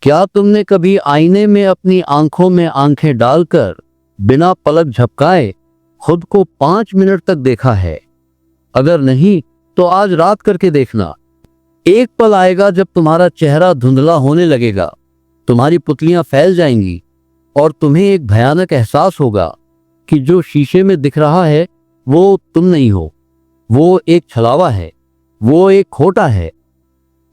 क्या तुमने कभी आईने में अपनी आंखों में आंखें डालकर बिना पलक झपकाए खुद को 5 मिनट तक देखा है? अगर नहीं तो आज रात करके देखना। एक पल आएगा जब तुम्हारा चेहरा धुंधला होने लगेगा, तुम्हारी पुतलियां फैल जाएंगी और तुम्हें एक भयानक एहसास होगा कि जो शीशे में दिख रहा है वो तुम नहीं हो। वो एक छलावा है, वो एक खोटा है,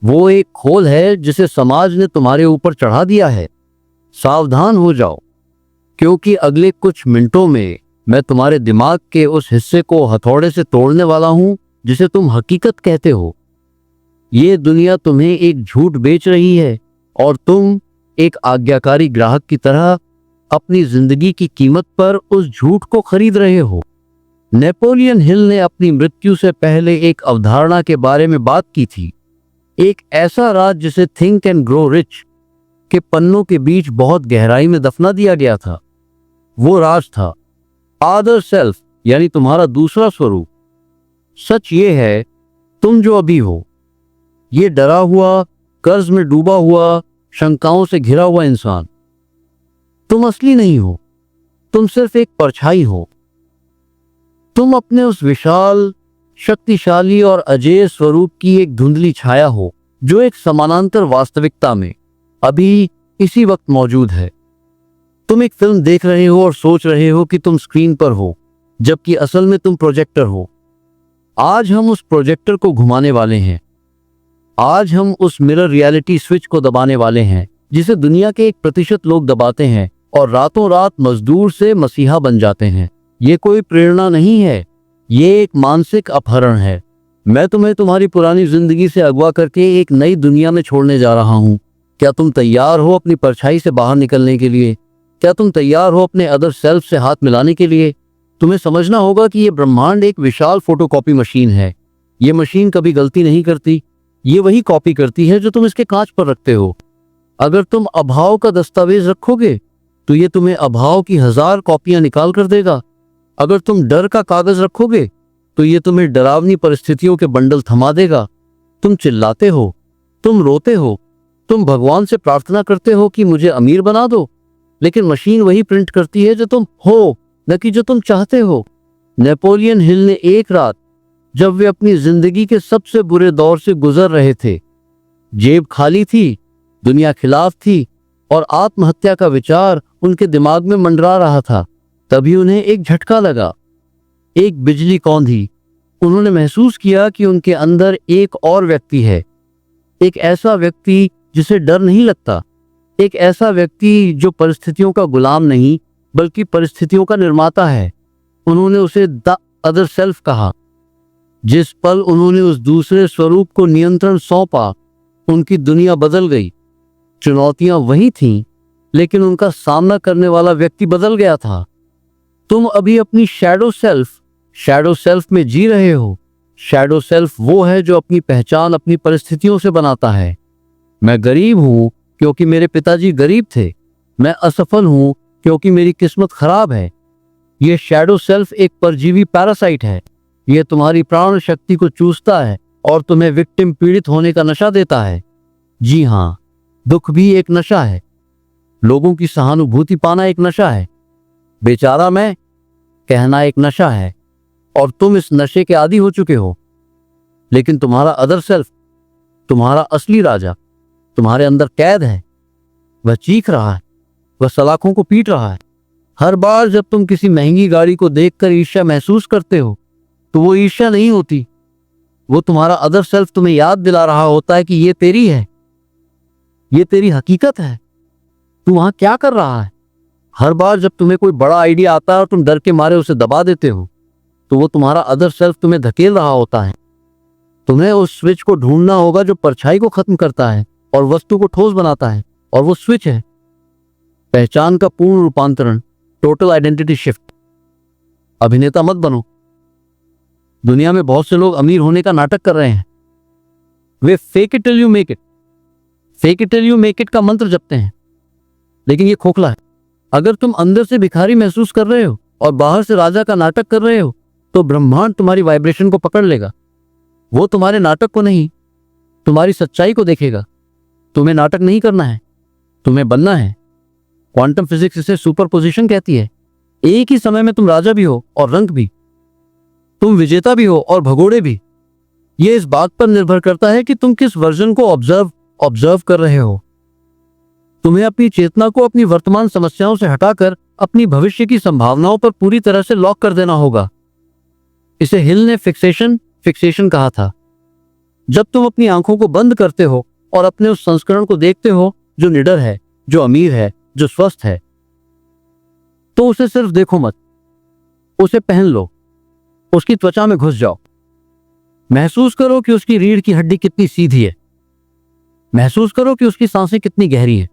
वो एक खोल है जिसे समाज ने तुम्हारे ऊपर चढ़ा दिया है। सावधान हो जाओ, क्योंकि अगले कुछ मिनटों में मैं तुम्हारे दिमाग के उस हिस्से को हथौड़े से तोड़ने वाला हूं जिसे तुम हकीकत कहते हो। ये दुनिया तुम्हें एक झूठ बेच रही है और तुम एक आज्ञाकारी ग्राहक की तरह अपनी जिंदगी की कीमत पर उस झूठ को खरीद रहे हो। नेपोलियन हिल ने अपनी मृत्यु से पहले एक अवधारणा के बारे में बात की थी, एक ऐसा राज जिसे थिंक एंड ग्रो रिच के पन्नों के बीच बहुत गहराई में दफना दिया गया था। वो राज था अदर सेल्फ, यानी तुम्हारा दूसरा स्वरूप। सच ये है, तुम जो अभी हो, ये डरा हुआ, कर्ज में डूबा हुआ, शंकाओं से घिरा हुआ इंसान, तुम असली नहीं हो। तुम सिर्फ एक परछाई हो। तुम अपने उस विशाल, शक्तिशाली और अजेय स्वरूप की एक धुंधली छाया हो जो एक समानांतर वास्तविकता में अभी इसी वक्त मौजूद है। तुम एक फिल्म देख रहे हो और सोच रहे हो कि तुम स्क्रीन पर हो, जबकि असल में तुम प्रोजेक्टर हो। आज हम उस प्रोजेक्टर को घुमाने वाले हैं। आज हम उस मिरर रियलिटी स्विच को दबाने वाले हैं जिसे दुनिया के 1% लोग दबाते हैं और रातों रात मजदूर से मसीहा बन जाते हैं। ये कोई प्रेरणा नहीं है, ये एक मानसिक अपहरण है। मैं तुम्हें तुम्हारी पुरानी जिंदगी से अगवा करके एक नई दुनिया में छोड़ने जा रहा हूं। क्या तुम तैयार हो अपनी परछाई से बाहर निकलने के लिए? क्या तुम तैयार हो अपने अदर सेल्फ से हाथ मिलाने के लिए? तुम्हें समझना होगा कि यह ब्रह्मांड एक विशाल फोटोकॉपी मशीन है। ये मशीन कभी गलती नहीं करती, ये वही कॉपी करती है जो तुम इसके कांच पर रखते हो। अगर तुम अभाव का दस्तावेज रखोगे तो ये तुम्हें अभाव की 1000 कॉपियां निकाल कर देगा। अगर तुम डर का कागज रखोगे तो ये तुम्हें डरावनी परिस्थितियों के बंडल थमा देगा। तुम चिल्लाते हो, तुम रोते हो, तुम भगवान से प्रार्थना करते हो कि मुझे अमीर बना दो, लेकिन मशीन वही प्रिंट करती है जो तुम हो, न कि जो तुम चाहते हो। नेपोलियन हिल ने एक रात, जब वे अपनी जिंदगी के सबसे बुरे दौर से गुजर रहे थे, जेब खाली थी, दुनिया खिलाफ थी और आत्महत्या का विचार उनके दिमाग में मंडरा रहा था, तभी उन्हें एक झटका लगा। एक बिजली कौंधी। उन्होंने महसूस किया कि उनके अंदर एक और व्यक्ति है, एक ऐसा व्यक्ति जिसे डर नहीं लगता, एक ऐसा व्यक्ति जो परिस्थितियों का गुलाम नहीं बल्कि परिस्थितियों का निर्माता है। उन्होंने उसे द अदर सेल्फ कहा। जिस पल उन्होंने उस दूसरे स्वरूप को नियंत्रण सौंपा, उनकी दुनिया बदल गई। चुनौतियां वही थीं, लेकिन उनका सामना करने वाला व्यक्ति बदल गया था। तुम अभी अपनी शैडो सेल्फ में जी रहे हो। शैडो सेल्फ वो है जो अपनी पहचान अपनी परिस्थितियों से बनाता है। मैं गरीब हूं क्योंकि मेरे पिताजी गरीब थे। मैं असफल हूं क्योंकि मेरी किस्मत खराब है। यह शैडो सेल्फ एक परजीवी पैरासाइट है। यह तुम्हारी प्राण शक्ति को चूसता है और तुम्हें विक्टिम, पीड़ित होने का नशा देता है। जी हां, दुख भी एक नशा है। लोगों की सहानुभूति पाना एक नशा है। बेचारा मैं कहना एक नशा है और तुम इस नशे के आदी हो चुके हो। लेकिन तुम्हारा अदर सेल्फ, तुम्हारा असली राजा, तुम्हारे अंदर कैद है। वह चीख रहा है, वह सलाखों को पीट रहा है। हर बार जब तुम किसी महंगी गाड़ी को देखकर ईर्ष्या महसूस करते हो तो वो ईर्ष्या नहीं होती, वो तुम्हारा अदर सेल्फ तुम्हें याद दिला रहा होता है कि ये तेरी है, ये तेरी हकीकत है। तू वहां क्या कर रहा है? हर बार जब तुम्हें कोई बड़ा आइडिया आता है और तुम डर के मारे उसे दबा देते हो तो वो तुम्हारा अदर सेल्फ तुम्हें धकेल रहा होता है। तुम्हें उस स्विच को ढूंढना होगा जो परछाई को खत्म करता है और वस्तु को ठोस बनाता है, और वो स्विच है पहचान का पूर्ण रूपांतरण, टोटल आइडेंटिटी शिफ्ट। अभिनेता मत बनो। दुनिया में बहुत से लोग अमीर होने का नाटक कर रहे हैं। वे fake it till you make it, fake it till you make it का मंत्र जपते हैं, लेकिन ये खोखला है। अगर तुम अंदर से भिखारी महसूस कर रहे हो और बाहर से राजा का नाटक कर रहे हो तो ब्रह्मांड तुम्हारी वाइब्रेशन को पकड़ लेगा। वो तुम्हारे नाटक को नहीं, तुम्हारी सच्चाई को देखेगा। तुम्हें नाटक नहीं करना है, तुम्हें बनना है। क्वांटम फिजिक्स इसे सुपरपोजिशन कहती है। एक ही समय में तुम राजा भी हो और रंक भी, तुम विजेता भी हो और भगोड़े भी। यह इस बात पर निर्भर करता है कि तुम किस वर्जन को ऑब्जर्व कर रहे हो। तुम्हें अपनी चेतना को अपनी वर्तमान समस्याओं से हटाकर अपनी भविष्य की संभावनाओं पर पूरी तरह से लॉक कर देना होगा। इसे हिल ने फिक्सेशन कहा था। जब तुम अपनी आंखों को बंद करते हो और अपने उस संस्करण को देखते हो जो निडर है, जो अमीर है, जो स्वस्थ है, तो उसे सिर्फ देखो मत, उसे पहन लो, उसकी त्वचा में घुस जाओ। महसूस करो कि उसकी रीढ़ की हड्डी कितनी सीधी है। महसूस करो कि उसकी सांसें कितनी गहरी हैं।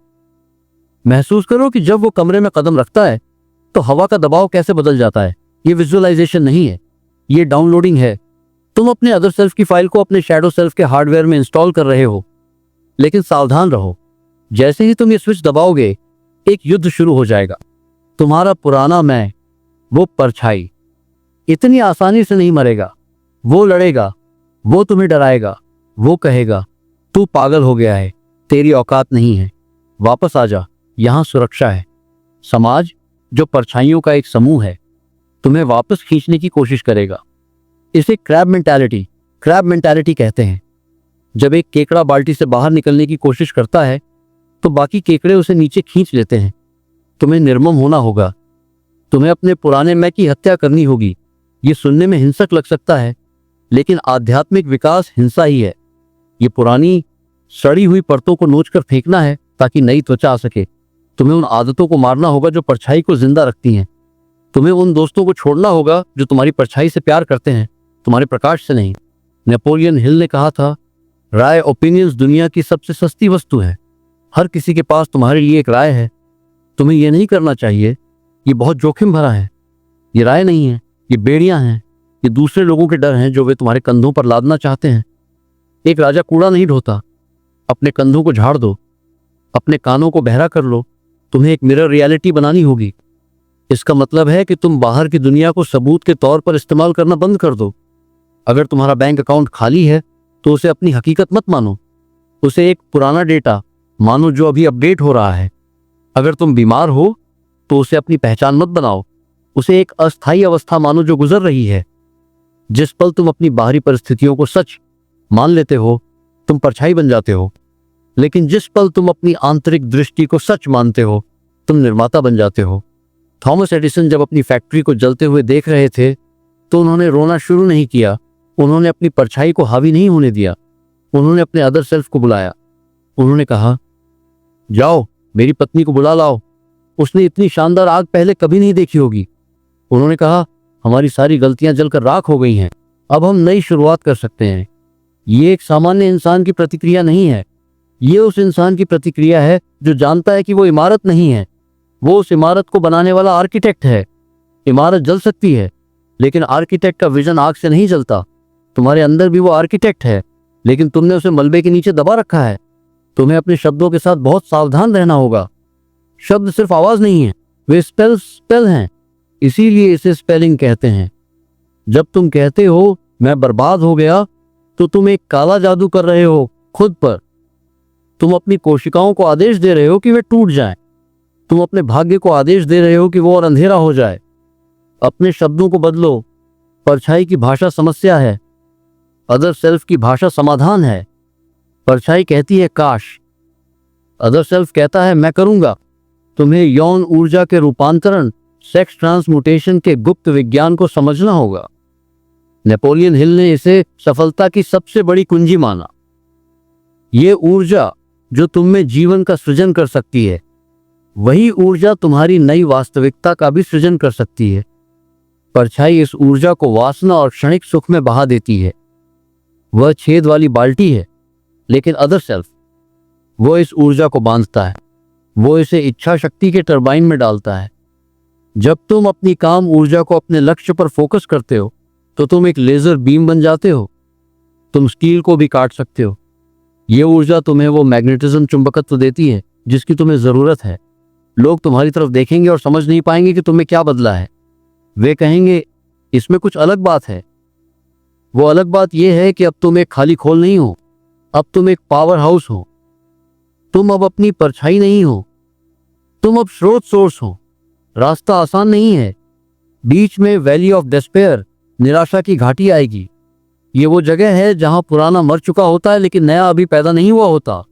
महसूस करो कि जब वो कमरे में कदम रखता है तो हवा का दबाव कैसे बदल जाता है। ये विजुअलाइजेशन नहीं है, ये डाउनलोडिंग है। तुम अपने अदर सेल्फ की फाइल को अपने शैडो सेल्फ के हार्डवेयर में इंस्टॉल कर रहे हो। लेकिन सावधान रहो, जैसे ही तुम ये स्विच दबाओगे एक युद्ध शुरू हो जाएगा। तुम्हारा पुराना मैं, वो परछाई, इतनी आसानी से नहीं मरेगा। वो लड़ेगा, वो तुम्हें डराएगा, वो कहेगा तू पागल हो गया है, तेरी औकात नहीं है, वापस आ जा, यहां सुरक्षा है। समाज, जो परछाइयों का एक समूह है, तुम्हें वापस खींचने की कोशिश करेगा। इसे क्रैब मेंटालिटी कहते हैं। जब एक केकड़ा बाल्टी से बाहर निकलने की कोशिश करता है तो बाकी केकड़े उसे नीचे खींच लेते हैं। तुम्हें निर्मम होना होगा, तुम्हें अपने पुराने मैं की हत्या करनी होगी। ये सुनने में हिंसक लग सकता है, लेकिन आध्यात्मिक विकास हिंसा ही है। ये पुरानी सड़ी हुई परतों को नोचकर फेंकना है ताकि नई त्वचा आ सके। तुम्हें उन आदतों को मारना होगा जो परछाई को जिंदा रखती हैं। तुम्हें उन दोस्तों को छोड़ना होगा जो तुम्हारी परछाई से प्यार करते हैं, तुम्हारे प्रकाश से नहीं। नेपोलियन हिल ने कहा था, राय ओपिनियंस दुनिया की सबसे सस्ती वस्तु है। हर किसी के पास तुम्हारे लिए एक राय है। तुम्हें यह नहीं करना चाहिए, ये बहुत जोखिम भरा है। ये राय नहीं है, ये बेड़ियां हैं, ये दूसरे लोगों के डर हैं जो वे तुम्हारे कंधों पर लादना चाहते हैं। एक राजा कूड़ा नहीं ढोता। अपने कंधों को झाड़ दो, अपने कानों को बहरा कर लो। तुम्हें एक मिरर रियलिटी बनानी होगी। इसका मतलब है कि तुम बाहर की दुनिया को सबूत के तौर पर इस्तेमाल करना बंद कर दो। अगर तुम्हारा बैंक अकाउंट खाली है तो उसे अपनी हकीकत मत मानो, उसे एक पुराना डेटा मानो जो अभी अपडेट हो रहा है। अगर तुम बीमार हो तो उसे अपनी पहचान मत बनाओ, उसे एक अस्थायी अवस्था मानो जो गुजर रही है। जिस पल तुम अपनी बाहरी परिस्थितियों को सच मान लेते हो तुम परछाई बन जाते हो, लेकिन जिस पल तुम अपनी आंतरिक दृष्टि को सच मानते हो तुम निर्माता बन जाते हो। थॉमस एडिसन जब अपनी फैक्ट्री को जलते हुए देख रहे थे तो उन्होंने रोना शुरू नहीं किया। उन्होंने अपनी परछाई को हावी नहीं होने दिया। उन्होंने अपने अदर सेल्फ को बुलाया। उन्होंने कहा, जाओ मेरी पत्नी को बुला लाओ, उसने इतनी शानदार आग पहले कभी नहीं देखी होगी। उन्होंने कहा, हमारी सारी गलतियां जलकर राख हो गई हैं, अब हम नई शुरुआत कर सकते हैं। ये एक सामान्य इंसान की प्रतिक्रिया नहीं है, ये उस इंसान की प्रतिक्रिया है जो जानता है कि वो इमारत नहीं है, वो उस इमारत को बनाने वाला आर्किटेक्ट है। इमारत जल सकती है लेकिन आर्किटेक्ट का विजन आग से नहीं जलता। तुम्हारे अंदर भी वो आर्किटेक्ट है, लेकिन तुमने उसे मलबे के नीचे दबा रखा है। तुम्हें अपने शब्दों के साथ बहुत सावधान रहना होगा। शब्द सिर्फ आवाज नहीं है, वे स्पेल हैं, इसीलिए इसे स्पेलिंग कहते हैं। जब तुम कहते हो मैं बर्बाद हो गया तो तुम एक काला जादू कर रहे हो खुद पर। तुम अपनी कोशिकाओं को आदेश दे रहे हो कि वे टूट जाएं। तुम अपने भाग्य को आदेश दे रहे हो कि वो और अंधेरा हो जाए। अपने शब्दों को बदलो। परछाई की भाषा समस्या है, अदर सेल्फ की भाषा समाधान है। परछाई कहती है काश, अदर सेल्फ कहता है मैं करूंगा। तुम्हें यौन ऊर्जा के रूपांतरण, सेक्स ट्रांसम्यूटेशन के गुप्त विज्ञान को समझना होगा। नेपोलियन हिल ने इसे सफलता की सबसे बड़ी कुंजी माना। ये ऊर्जा जो तुम में जीवन का सृजन कर सकती है, वही ऊर्जा तुम्हारी नई वास्तविकता का भी सृजन कर सकती है। परछाई इस ऊर्जा को वासना और क्षणिक सुख में बहा देती है। वह छेद वाली बाल्टी है, लेकिन अदर सेल्फ वो इस ऊर्जा को बांधता है, वो इसे इच्छा शक्ति के टरबाइन में डालता है। जब तुम अपनी काम ऊर्जा को अपने लक्ष्य पर फोकस करते हो तो तुम एक लेजर बीम बन जाते हो। तुम स्टील को भी काट सकते हो। यह ऊर्जा तुम्हें वो मैग्नेटिज्म, चुंबकत्व देती है जिसकी तुम्हें जरूरत है। लोग तुम्हारी तरफ देखेंगे और समझ नहीं पाएंगे कि तुम्हें क्या बदला है। वे कहेंगे इसमें कुछ अलग बात है। वो अलग बात यह है कि अब तुम एक खाली खोल नहीं हो, अब तुम एक पावर हाउस हो। तुम अब अपनी परछाई नहीं हो, तुम अब स्रोत सोर्स हो। रास्ता आसान नहीं है, बीच में वैली ऑफ डिस्पेयर, निराशा की घाटी आएगी। ये वो जगह है जहां पुराना मर चुका होता है लेकिन नया अभी पैदा नहीं हुआ होता।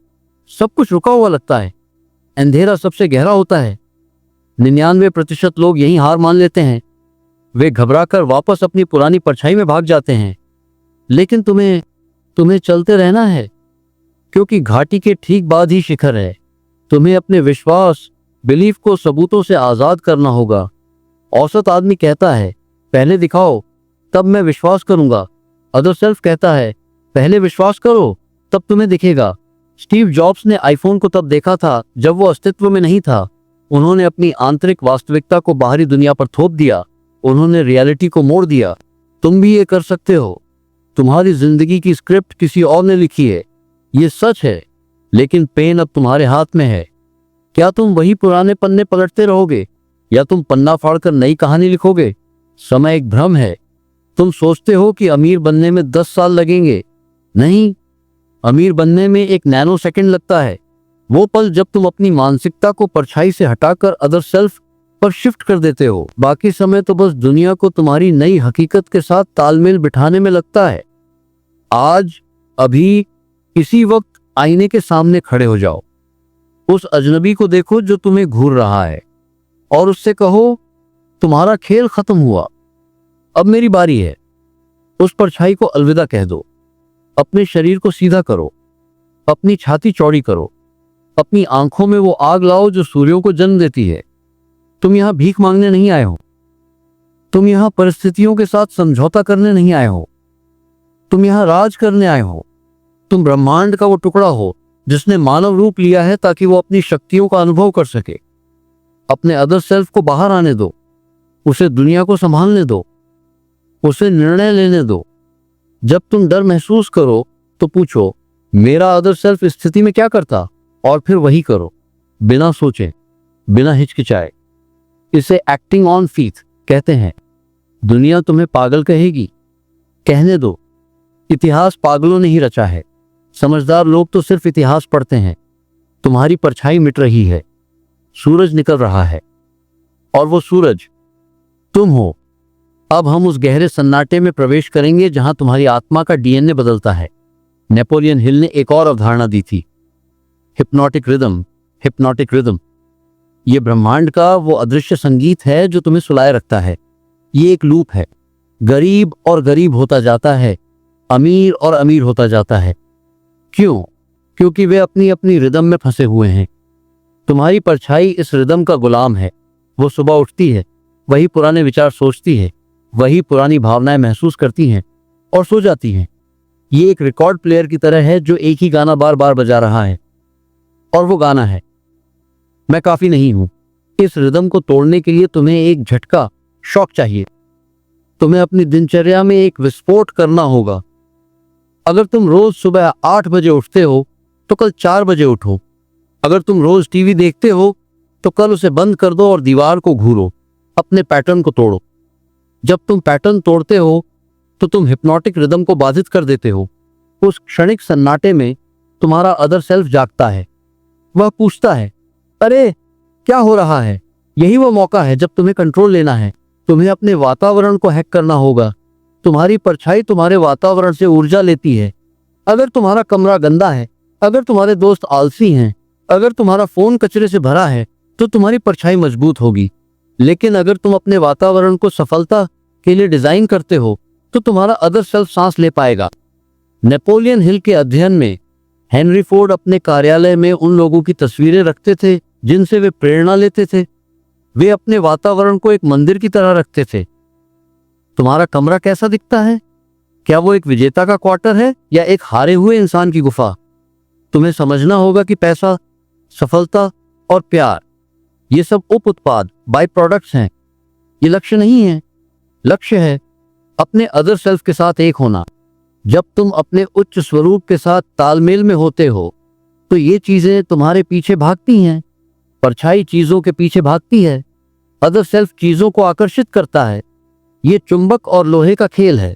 सब कुछ रुका हुआ लगता है, अंधेरा सबसे गहरा होता है। 99% लोग यहीं हार मान लेते हैं। वे घबराकर वापस अपनी पुरानी परछाई में भाग जाते हैं। लेकिन तुम्हें चलते रहना है, क्योंकि घाटी के ठीक बाद ही शिखर है। तुम्हें अपने विश्वास, बिलीफ को सबूतों से आजाद करना होगा। औसत आदमी कहता है पहले दिखाओ तब मैं विश्वास करूंगा। अदर सेल्फ कहता है पहले विश्वास करो तब तुम्हें दिखेगा। स्टीव जॉब्स ने आईफोन को तब देखा था जब वो अस्तित्व में नहीं था। उन्होंने अपनी आंतरिक वास्तविकता को बाहरी दुनिया पर थोप दिया। उन्होंने रियलिटी को मोड़ दिया। तुम भी ये कर सकते हो। तुम्हारी जिंदगी की स्क्रिप्ट किसी और ने लिखी है, ये सच है, लेकिन पेन अब तुम्हारे हाथ में है। क्या तुम वही पुराने पन्ने पलटते रहोगे या तुम पन्ना फाड़कर नई कहानी लिखोगे? समय एक भ्रम है। तुम सोचते हो कि अमीर बनने में 10 साल लगेंगे। नहीं, अमीर बनने में 1 नैनो सेकंड लगता है। वो पल जब तुम अपनी मानसिकता को परछाई से हटाकर अदर सेल्फ पर शिफ्ट कर देते हो। बाकी समय तो बस दुनिया को तुम्हारी नई हकीकत के साथ तालमेल बिठाने में लगता है। आज, अभी, इसी वक्त आईने के सामने खड़े हो जाओ। उस अजनबी को देखो जो तुम्हें घूर रहा है और उससे कहो तुम्हारा खेल खत्म हुआ, अब मेरी बारी है। उस परछाई को अलविदा कह दो। अपने शरीर को सीधा करो, अपनी छाती चौड़ी करो, अपनी आंखों में वो आग लाओ जो सूर्यों को जन्म देती है। तुम यहां भीख मांगने नहीं आए हो, तुम यहां परिस्थितियों के साथ समझौता करने नहीं आए हो, तुम यहां राज करने आए हो। तुम ब्रह्मांड का वो टुकड़ा हो जिसने मानव रूप लिया है ताकि वो अपनी शक्तियों का अनुभव कर सके। अपने अदर सेल्फ को बाहर आने दो, उसे दुनिया को संभालने दो, उसे निर्णय लेने दो। जब तुम डर महसूस करो तो पूछो मेरा अदर सेल्फ इस स्थिति में क्या करता, और फिर वही करो, बिना सोचे, बिना हिचकिचाए। इसे एक्टिंग ऑन फेथ कहते हैं। दुनिया तुम्हें पागल कहेगी, कहने दो। इतिहास पागलों ने ही रचा है। समझदार लोग तो सिर्फ इतिहास पढ़ते हैं। तुम्हारी परछाई मिट रही है, सूरज निकल रहा है, और वो सूरज तुम हो। अब हम उस गहरे सन्नाटे में प्रवेश करेंगे जहां तुम्हारी आत्मा का डीएनए बदलता है। नेपोलियन हिल ने एक और अवधारणा दी थी, हिप्नोटिक रिदम। हिप्नोटिक रिदम ये ब्रह्मांड का वो अदृश्य संगीत है जो तुम्हें सुलाए रखता है। ये एक लूप है, गरीब और गरीब होता जाता है, अमीर और अमीर होता जाता है। क्यों? क्योंकि वे अपनी अपनी रिदम में फंसे हुए हैं। तुम्हारी परछाई इस रिदम का गुलाम है। वो सुबह उठती है, वही पुराने विचार सोचती है, वही पुरानी भावनाएं महसूस करती हैं और सो जाती हैं। ये एक रिकॉर्ड प्लेयर की तरह है जो एक ही गाना बार बार बजा रहा है, और वो गाना है मैं काफी नहीं हूं। इस रिदम को तोड़ने के लिए तुम्हें एक झटका, शॉक चाहिए। तुम्हें अपनी दिनचर्या में एक विस्फोट करना होगा। अगर तुम रोज सुबह 8 बजे उठते हो तो कल 4 बजे उठो। अगर तुम रोज टीवी देखते हो तो कल उसे बंद कर दो और दीवार को घूरो। अपने पैटर्न को तोड़ो। जब तुम पैटर्न तोड़ते हो तो तुम हिप्नोटिक रिदम को बाधित कर देते हो। उस क्षणिक सन्नाटे में तुम्हारा अदर सेल्फ जागता है। वह पूछता है अरे क्या हो रहा है? यही वो मौका है जब तुम्हें कंट्रोल लेना है। तुम्हें अपने वातावरण को हैक करना होगा। तुम्हारी परछाई तुम्हारे वातावरण से ऊर्जा लेती है। अगर तुम्हारा कमरा गंदा है, अगर तुम्हारे दोस्त आलसी हैं, अगर तुम्हारा फोन कचरे से भरा है, तो तुम्हारी परछाई मजबूत होगी। लेकिन अगर तुम अपने वातावरण को सफलता के लिए डिजाइन करते हो तो तुम्हारा अदर सेल्फ सांस ले पाएगा। नेपोलियन हिल के अध्ययन में हेनरी फोर्ड अपने कार्यालय में उन लोगों की तस्वीरें रखते थे जिनसे वे प्रेरणा लेते थे। वे अपने वातावरण को एक मंदिर की तरह रखते थे। तुम्हारा कमरा कैसा दिखता है? क्या वो एक विजेता का क्वार्टर है या एक हारे हुए इंसान की गुफा? तुम्हें समझना होगा कि पैसा, सफलता और प्यार ये सब उप उत्पाद, बाय प्रोडक्ट्स हैं। ये लक्ष्य नहीं है। लक्ष्य है अपने अदर सेल्फ के साथ एक होना। जब तुम अपने उच्च स्वरूप के साथ तालमेल में होते हो तो ये चीजें तुम्हारे पीछे भागती हैं। परछाई चीजों के पीछे भागती है, अदर सेल्फ चीजों को आकर्षित करता है। ये चुंबक और लोहे का खेल है।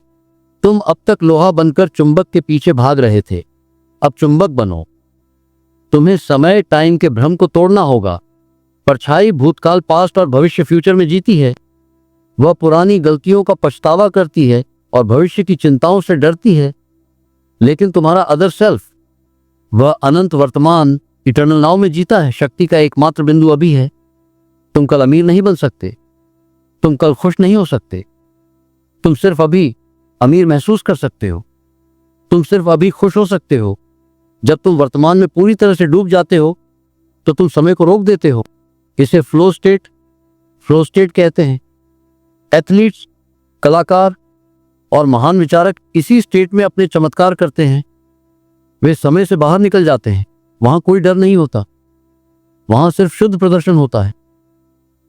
तुम अब तक लोहा बनकर चुंबक के पीछे भाग रहे थे, अब चुंबक बनो। तुम्हें समय टाइम के भ्रम को तोड़ना होगा। परछाई भूतकाल पास्ट और भविष्य फ्यूचर में जीती है। वह पुरानी गलतियों का पछतावा करती है और भविष्य की चिंताओं से डरती है। लेकिन तुम्हारा अदर सेल्फ, वह अनंत वर्तमान इटर्नल नाउ में जीता है। शक्ति का एकमात्र बिंदु अभी है। तुम कल अमीर नहीं बन सकते, तुम कल खुश नहीं हो सकते। तुम सिर्फ अभी अमीर महसूस कर सकते हो। तुम सिर्फ अभी खुश हो सकते हो। जब तुम वर्तमान में पूरी तरह से डूब जाते हो तो तुम समय को रोक देते हो। इसे फ्लो स्टेट कहते हैं। एथलीट्स, कलाकार और महान विचारक इसी स्टेट में अपने चमत्कार करते हैं। वे समय से बाहर निकल जाते हैं। वहां कोई डर नहीं होता, वहां सिर्फ शुद्ध प्रदर्शन होता है।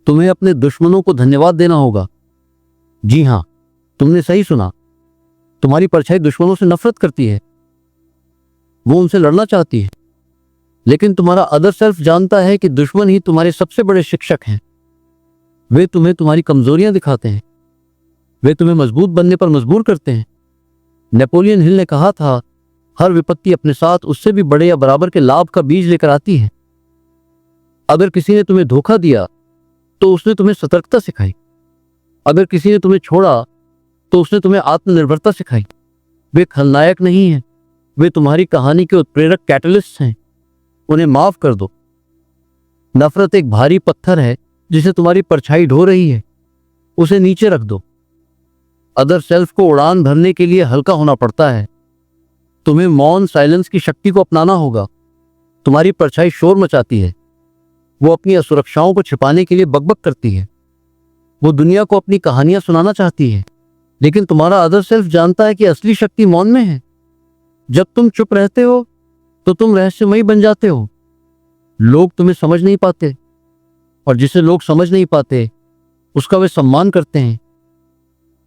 तुम्हें अपने दुश्मनों को धन्यवाद देना होगा। जी हां, तुमने सही सुना। तुम्हारी परछाई दुश्मनों से नफरत करती है, वो उनसे लड़ना चाहती है। लेकिन तुम्हारा अदर सेल्फ जानता है कि दुश्मन ही तुम्हारे सबसे बड़े शिक्षक हैं। वे तुम्हें तुम्हारी कमजोरियां दिखाते हैं। वे तुम्हें मजबूत बनने पर मजबूर करते हैं। नेपोलियन हिल ने कहा था, हर विपत्ति अपने साथ उससे भी बड़े या बराबर के लाभ का बीज लेकर आती है। अगर किसी ने तुम्हें धोखा दिया तो उसने तुम्हें सतर्कता सिखाई। अगर किसी ने तुम्हें छोड़ा तो उसने तुम्हें आत्मनिर्भरता सिखाई। वे खलनायक नहीं हैं, वे तुम्हारी कहानी के उत्प्रेरक कैटलिस्ट हैं। उन्हें माफ कर दो। नफरत एक भारी पत्थर है जिसे तुम्हारी परछाई ढो रही है। उसे नीचे रख दो। अदर सेल्फ को उड़ान भरने के लिए हल्का होना पड़ता है। तुम्हें मौन साइलेंस की शक्ति को अपनाना होगा। तुम्हारी परछाई शोर मचाती है। वो अपनी असुरक्षाओं को छिपाने के लिए बकबक करती है। वो दुनिया को अपनी कहानियां सुनाना चाहती है। लेकिन तुम्हारा अदर सेल्फ जानता है कि असली शक्ति मौन में है। जब तुम चुप रहते हो तो तुम रहस्यमयी बन जाते हो। लोग तुम्हें समझ नहीं पाते, और जिसे लोग समझ नहीं पाते उसका वे सम्मान करते हैं।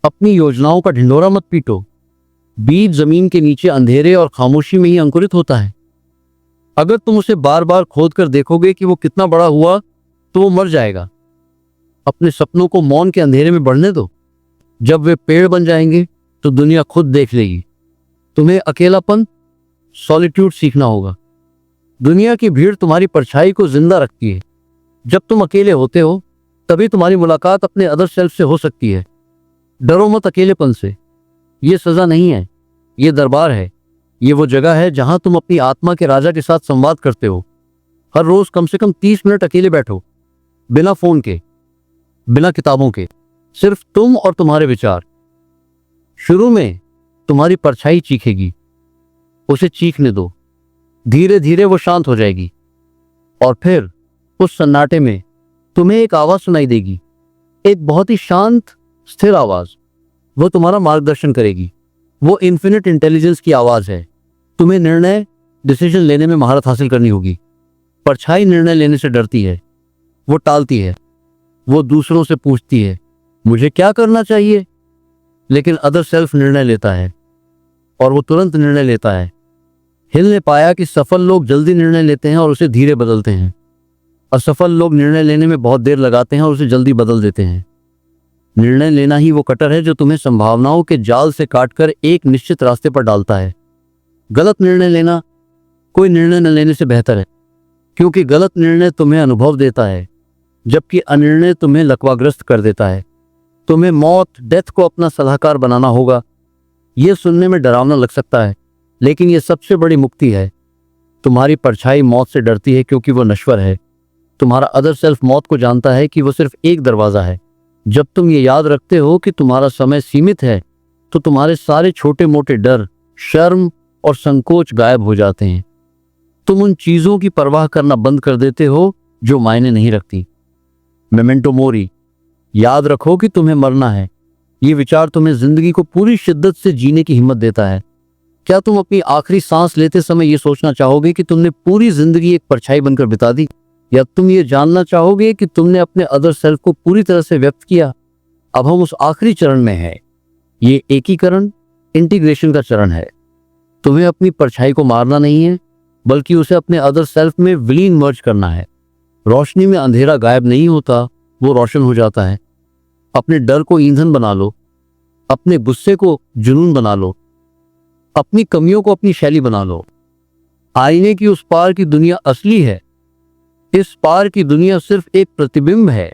अपनी योजनाओं का ढिंढोरा मत पीटो। बीज जमीन के नीचे अंधेरे और खामोशी में ही अंकुरित होता है। अगर तुम उसे बार बार खोद कर देखोगे कि वो कितना बड़ा हुआ तो वो मर जाएगा। अपने सपनों को मौन के अंधेरे में बढ़ने दो। जब वे पेड़ बन जाएंगे तो दुनिया खुद देख लेगी। तुम्हें अकेलापन, सॉलिट्यूड सीखना होगा। दुनिया की भीड़ तुम्हारी परछाई को जिंदा रखती है। जब तुम अकेले होते हो तभी तुम्हारी मुलाकात अपने अदर सेल्फ से हो सकती है। डरो मत अकेलेपन से। ये सजा नहीं है, ये दरबार है। ये वो जगह है जहां तुम अपनी आत्मा के राजा के साथ संवाद करते हो। हर रोज कम से कम 30 मिनट अकेले बैठो, बिना फोन के, बिना किताबों के, सिर्फ तुम और तुम्हारे विचार। शुरू में तुम्हारी परछाई चीखेगी, उसे चीखने दो। धीरे धीरे वो शांत हो जाएगी और फिर उस सन्नाटे में तुम्हें एक आवाज सुनाई देगी, एक बहुत ही शांत स्थिर आवाज। वो तुम्हारा मार्गदर्शन करेगी। वो इन्फिनिट इंटेलिजेंस की आवाज है। तुम्हें निर्णय, डिसीजन लेने में महारत हासिल करनी होगी। परछाई निर्णय लेने से डरती है, वो टालती है, वो दूसरों से पूछती है मुझे क्या करना चाहिए। लेकिन अदर सेल्फ निर्णय लेता है और वो तुरंत निर्णय लेता है। हिल ने पाया कि सफल लोग जल्दी निर्णय लेते हैं और उसे धीरे बदलते हैं। असफल लोग निर्णय लेने में बहुत देर लगाते हैं और उसे जल्दी बदल देते हैं। निर्णय लेना ही वो कटर है जो तुम्हें संभावनाओं के जाल से काटकर एक निश्चित रास्ते पर डालता है। गलत निर्णय लेना कोई निर्णय न लेने से बेहतर है, क्योंकि गलत निर्णय तुम्हें अनुभव देता है जबकि अनिर्णय तुम्हें लकवाग्रस्त कर देता है। तुम्हें मौत, डेथ को अपना सलाहकार बनाना होगा। यह सुनने में डरावना लग सकता है, लेकिन यह सबसे बड़ी मुक्ति है। तुम्हारी परछाई मौत से डरती है क्योंकि वो नश्वर है। तुम्हारा अदर सेल्फ मौत को जानता है कि वो सिर्फ एक दरवाजा है। जब तुम ये याद रखते हो कि तुम्हारा समय सीमित है तो तुम्हारे सारे छोटे मोटे डर, शर्म और संकोच गायब हो जाते हैं। तुम उन चीजों की परवाह करना बंद कर देते हो जो मायने नहीं रखती। मेमेंटो मोरी, याद रखो कि तुम्हें मरना है। ये विचार तुम्हें जिंदगी को पूरी शिद्दत से जीने की हिम्मत देता है। क्या तुम अपनी आखिरी सांस लेते समय ये सोचना चाहोगे कि तुमने पूरी जिंदगी एक परछाई बनकर बिता दी, या तुम ये जानना चाहोगे कि तुमने अपने अदर सेल्फ को पूरी तरह से व्यक्त किया? अब हम उस आखिरी चरण में हैं। ये एकीकरण, इंटीग्रेशन का चरण है। तुम्हें अपनी परछाई को मारना नहीं है, बल्कि उसे अपने अदर सेल्फ में विलीन मर्ज करना है। रोशनी में अंधेरा गायब नहीं होता, वो रोशन हो जाता है। अपने डर को ईंधन बना लो, अपने गुस्से को जुनून बना लो, अपनी कमियों को अपनी शैली बना लो। आईने की उस पार की दुनिया असली है। इस पार की दुनिया सिर्फ एक प्रतिबिंब है।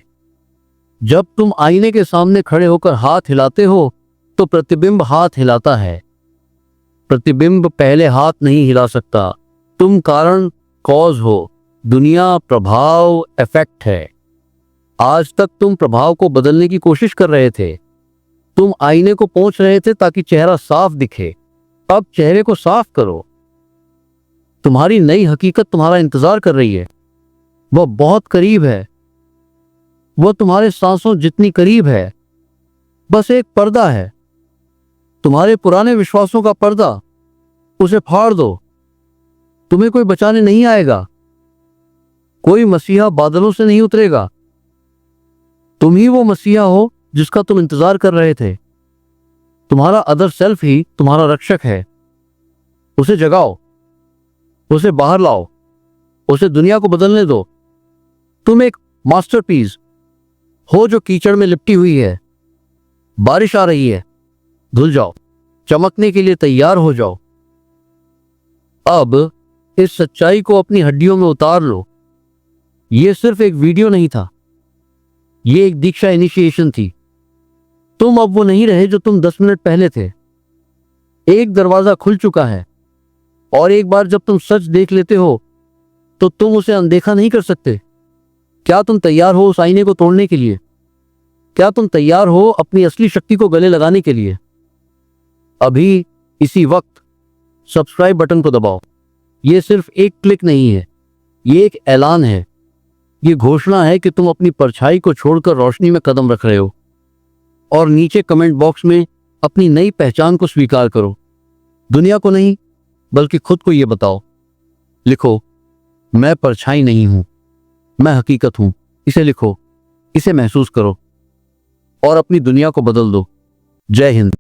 जब तुम आईने के सामने खड़े होकर हाथ हिलाते हो तो प्रतिबिंब हाथ हिलाता है। प्रतिबिंब पहले हाथ नहीं हिला सकता। तुम कारण कॉज हो, दुनिया प्रभाव इफेक्ट है। आज तक तुम प्रभाव को बदलने की कोशिश कर रहे थे। तुम आईने को पोंछ रहे थे ताकि चेहरा साफ दिखे। अब चेहरे को साफ करो। तुम्हारी नई हकीकत तुम्हारा इंतजार कर रही है। वह बहुत करीब है। वह तुम्हारे सांसों जितनी करीब है। बस एक पर्दा है, तुम्हारे पुराने विश्वासों का पर्दा। उसे फाड़ दो। तुम्हें कोई बचाने नहीं आएगा। कोई मसीहा बादलों से नहीं उतरेगा। तुम ही वो मसीहा हो जिसका तुम इंतजार कर रहे थे। तुम्हारा अदर सेल्फ ही तुम्हारा रक्षक है। उसे जगाओ, उसे बाहर लाओ, उसे दुनिया को बदलने दो। तुम एक मास्टरपीस हो जो कीचड़ में लिपटी हुई है। बारिश आ रही है, धुल जाओ, चमकने के लिए तैयार हो जाओ। अब इस सच्चाई को अपनी हड्डियों में उतार लो। यह सिर्फ एक वीडियो नहीं था, यह एक दीक्षा इनिशिएशन थी। तुम अब वो नहीं रहे जो तुम 10 मिनट पहले थे। एक दरवाजा खुल चुका है और एक बार जब तुम सच देख लेते हो तो तुम उसे अनदेखा नहीं कर सकते। क्या तुम तैयार हो उस आईने को तोड़ने के लिए? क्या तुम तैयार हो अपनी असली शक्ति को गले लगाने के लिए? अभी इसी वक्त सब्सक्राइब बटन को दबाओ। यह सिर्फ एक क्लिक नहीं है, यह एक ऐलान है। यह घोषणा है कि तुम अपनी परछाई को छोड़कर रोशनी में कदम रख रहे हो। और नीचे कमेंट बॉक्स में अपनी नई पहचान को स्वीकार करो। दुनिया को नहीं बल्कि खुद को यह बताओ। लिखो, मैं परछाई नहीं हूं, मैं हकीकत हूं। इसे लिखो, इसे महसूस करो और अपनी दुनिया को बदल दो। जय हिंद।